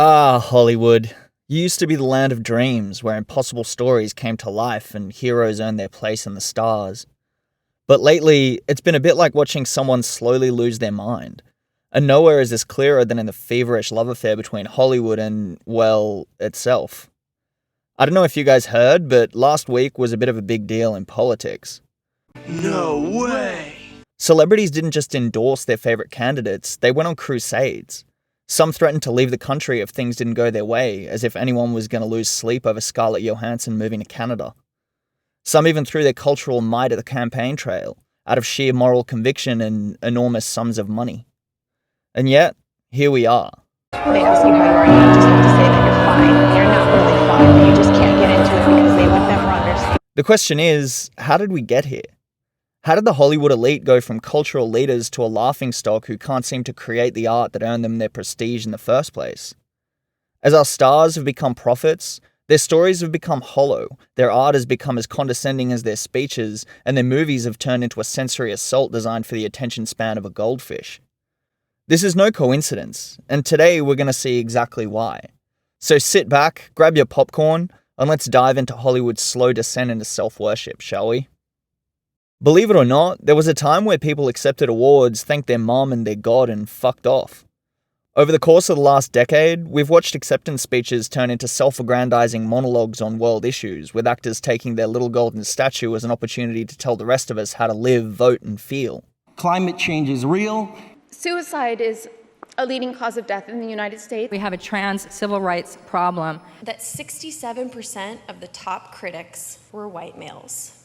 Ah, Hollywood. You used to be the land of dreams where impossible stories came to life and heroes earned their place in the stars. But lately, it's been a bit like watching someone slowly lose their mind. And nowhere is this clearer than in the feverish love affair between Hollywood and, well, itself. I don't know if you guys heard, but last week was a bit of a big deal in politics. No way! Celebrities didn't just endorse their favorite candidates, they went on crusades. Some threatened to leave the country if things didn't go their way, as if anyone was going to lose sleep over Scarlett Johansson moving to Canada. Some even threw their cultural might at the campaign trail, out of sheer moral conviction and enormous sums of money. And yet, here we are. When they ask you how you are, you just have to say that you're fine. You're not really fine, but you just can't get into it because they would never understand. The question is, how did we get here? How did the Hollywood elite go from cultural leaders to a laughingstock who can't seem to create the art that earned them their prestige in the first place? As our stars have become prophets, their stories have become hollow, their art has become as condescending as their speeches, and their movies have turned into a sensory assault designed for the attention span of a goldfish. This is no coincidence, and today we're going to see exactly why. So sit back, grab your popcorn, and let's dive into Hollywood's slow descent into self-worship, shall we? Believe it or not, there was a time where people accepted awards, thanked their mom and their god, and fucked off. Over the course of the last decade, we've watched acceptance speeches turn into self-aggrandizing monologues on world issues, with actors taking their little golden statue as an opportunity to tell the rest of us how to live, vote, and feel. Climate change is real. Suicide is a leading cause of death in the United States. We have a trans civil rights problem. That 67% of the top critics were white males.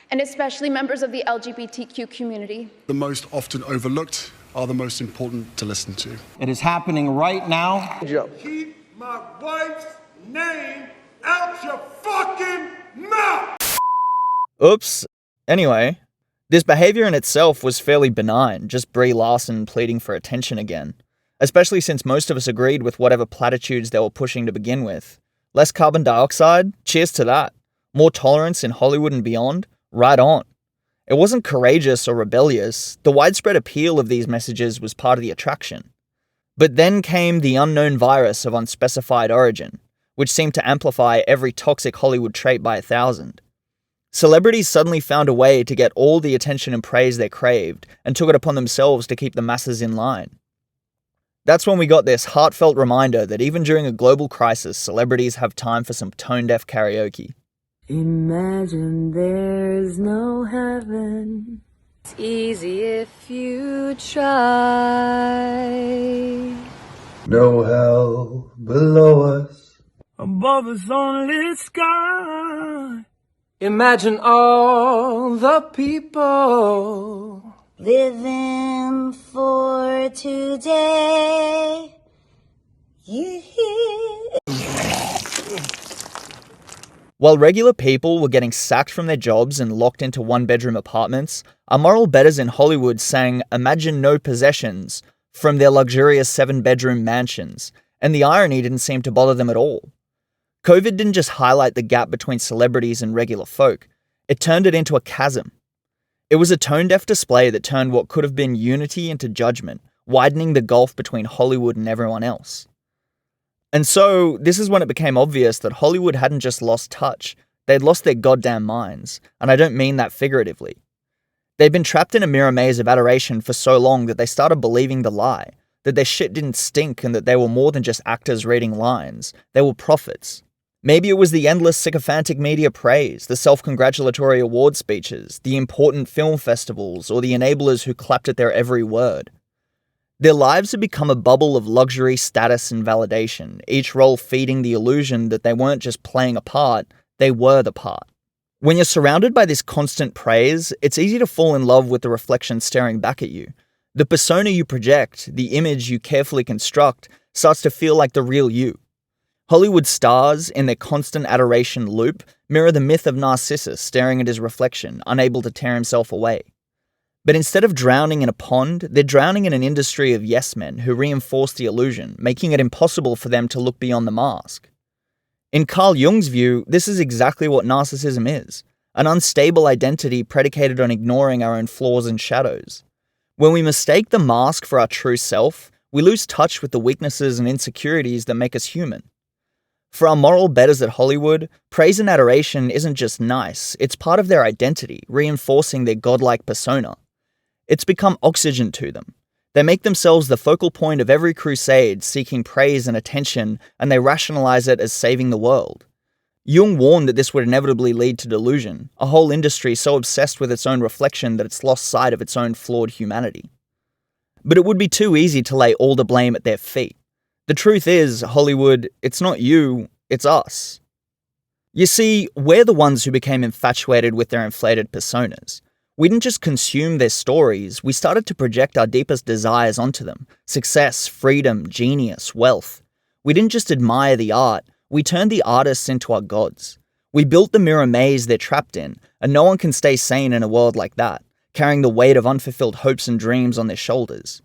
And especially members of the LGBTQ community. The most often overlooked are the most important to listen to. It is happening right now. Keep my wife's name out your fucking mouth! Oops. Anyway, this behavior in itself was fairly benign, just Brie Larson pleading for attention again. Especially since most of us agreed with whatever platitudes they were pushing to begin with. Less carbon dioxide? Cheers to that. More tolerance in Hollywood and beyond? Right on. It wasn't courageous or rebellious. The widespread appeal of these messages was part of the attraction. But then came the unknown virus of unspecified origin, which seemed to amplify every toxic Hollywood trait by 1,000. Celebrities suddenly found a way to get all the attention and praise they craved, and took it upon themselves to keep the masses in line. That's when we got this heartfelt reminder that even during a global crisis, celebrities have time for some tone-deaf karaoke. Imagine there's no heaven. It's easy if you try. No hell below us. Above us only sky. Imagine all the people Living for today. While regular people were getting sacked from their jobs and locked into one-bedroom apartments, our moral betters in Hollywood sang "Imagine no possessions" from their luxurious 7-bedroom mansions, and the irony didn't seem to bother them at all. COVID didn't just highlight the gap between celebrities and regular folk, it turned it into a chasm. It was a tone-deaf display that turned what could have been unity into judgment, widening the gulf between Hollywood and everyone else. And so, this is when it became obvious that Hollywood hadn't just lost touch, they'd lost their goddamn minds, and I don't mean that figuratively. They'd been trapped in a mirror maze of adoration for so long that they started believing the lie, that their shit didn't stink and that they were more than just actors reading lines, they were prophets. Maybe it was the endless sycophantic media praise, the self-congratulatory award speeches, the important film festivals, or the enablers who clapped at their every word. Their lives had become a bubble of luxury, status, and validation, each role feeding the illusion that they weren't just playing a part, they were the part. When you're surrounded by this constant praise, it's easy to fall in love with the reflection staring back at you. The persona you project, the image you carefully construct, starts to feel like the real you. Hollywood stars, in their constant adoration loop, mirror the myth of Narcissus staring at his reflection, unable to tear himself away. But instead of drowning in a pond, they're drowning in an industry of yes-men who reinforce the illusion, making it impossible for them to look beyond the mask. In Carl Jung's view, this is exactly what narcissism is, an unstable identity predicated on ignoring our own flaws and shadows. When we mistake the mask for our true self, We lose touch with the weaknesses and insecurities that make us human. For our moral betters at Hollywood, praise and adoration isn't just nice, it's part of their identity, reinforcing their godlike persona. It's become oxygen to them. They make themselves the focal point of every crusade, seeking praise and attention, and they rationalize it as saving the world. Jung warned that this would inevitably lead to delusion, a whole industry so obsessed with its own reflection that it's lost sight of its own flawed humanity. But it would be too easy to lay all the blame at their feet. The truth is, Hollywood, it's not you, it's us. You see, we're the ones who became infatuated with their inflated personas. We didn't just consume their stories, we started to project our deepest desires onto them. Success, freedom, genius, wealth. We didn't just admire the art, we turned the artists into our gods. We built the mirror maze they're trapped in, and no one can stay sane in a world like that, carrying the weight of unfulfilled hopes and dreams on their shoulders.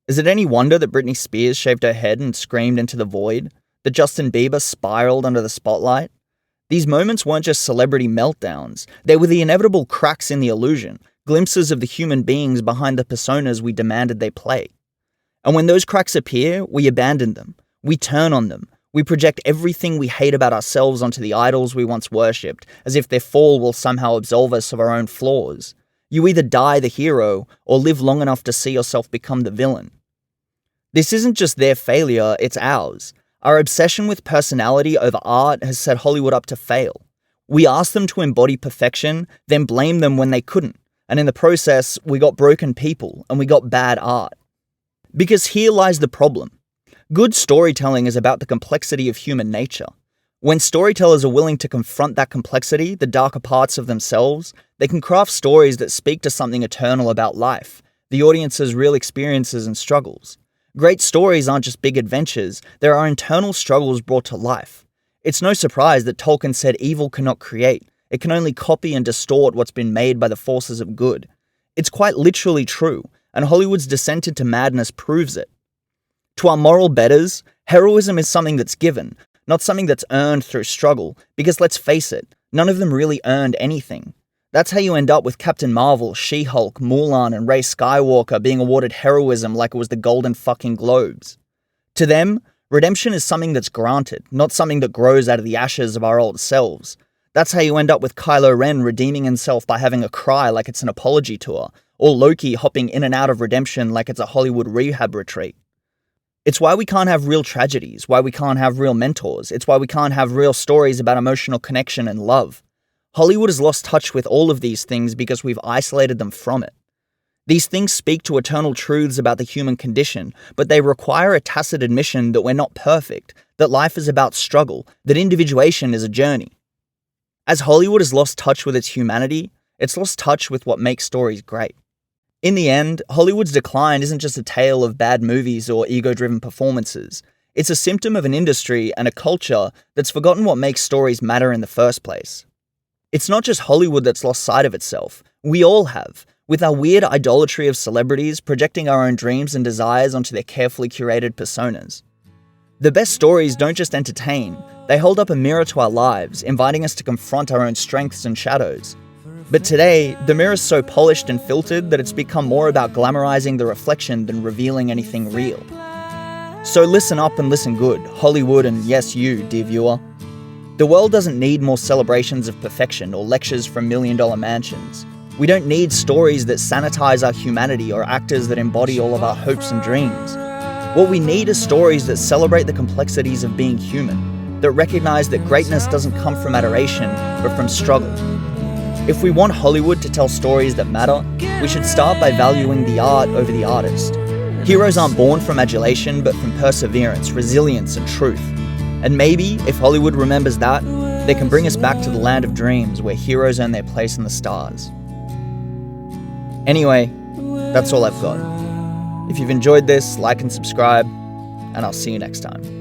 Is it any wonder that Britney Spears shaved her head and screamed into the void? That Justin Bieber spiraled under the spotlight? These moments weren't just celebrity meltdowns, they were the inevitable cracks in the illusion, glimpses of the human beings behind the personas we demanded they play. And when those cracks appear, we abandon them, we turn on them, we project everything we hate about ourselves onto the idols we once worshipped, as if their fall will somehow absolve us of our own flaws. You either die the hero, or live long enough to see yourself become the villain. This isn't just their failure, it's ours. Our obsession with personality over art has set Hollywood up to fail. We asked them to embody perfection, then blamed them when they couldn't, and in the process, we got broken people and we got bad art. Because here lies the problem. Good storytelling is about the complexity of human nature. When storytellers are willing to confront that complexity, the darker parts of themselves, they can craft stories that speak to something eternal about life, the audience's real experiences and struggles. Great stories aren't just big adventures, there are internal struggles brought to life. It's no surprise that Tolkien said evil cannot create, it can only copy and distort what's been made by the forces of good. It's quite literally true, and Hollywood's descent into madness proves it. To our moral betters, heroism is something that's given, not something that's earned through struggle, because let's face it, none of them really earned anything. That's how you end up with Captain Marvel, She-Hulk, Mulan, and Rey Skywalker being awarded heroism like it was the Golden fucking Globes. To them, redemption is something that's granted, not something that grows out of the ashes of our old selves. That's how you end up with Kylo Ren redeeming himself by having a cry like it's an apology tour, or Loki hopping in and out of redemption like it's a Hollywood rehab retreat. It's why we can't have real tragedies, why we can't have real mentors, it's why we can't have real stories about emotional connection and love. Hollywood has lost touch with all of these things because we've isolated them from it. These things speak to eternal truths about the human condition, but they require a tacit admission that we're not perfect, that life is about struggle, that individuation is a journey. As Hollywood has lost touch with its humanity, it's lost touch with what makes stories great. In the end, Hollywood's decline isn't just a tale of bad movies or ego-driven performances. It's a symptom of an industry and a culture that's forgotten what makes stories matter in the first place. It's not just Hollywood that's lost sight of itself. We all have, with our weird idolatry of celebrities projecting our own dreams and desires onto their carefully curated personas. The best stories don't just entertain, they hold up a mirror to our lives, inviting us to confront our own strengths and shadows. But today, the mirror's so polished and filtered that it's become more about glamorizing the reflection than revealing anything real. So listen up and listen good, Hollywood, and yes you, dear viewer. The world doesn't need more celebrations of perfection or lectures from million-dollar mansions. We don't need stories that sanitize our humanity or actors that embody all of our hopes and dreams. What we need are stories that celebrate the complexities of being human, that recognize that greatness doesn't come from adoration, but from struggle. If we want Hollywood to tell stories that matter, we should start by valuing the art over the artist. Heroes aren't born from adulation, but from perseverance, resilience, and truth. And maybe, if Hollywood remembers that, they can bring us back to the land of dreams where heroes earn their place in the stars. Anyway, that's all I've got. If you've enjoyed this, like and subscribe, and I'll see you next time.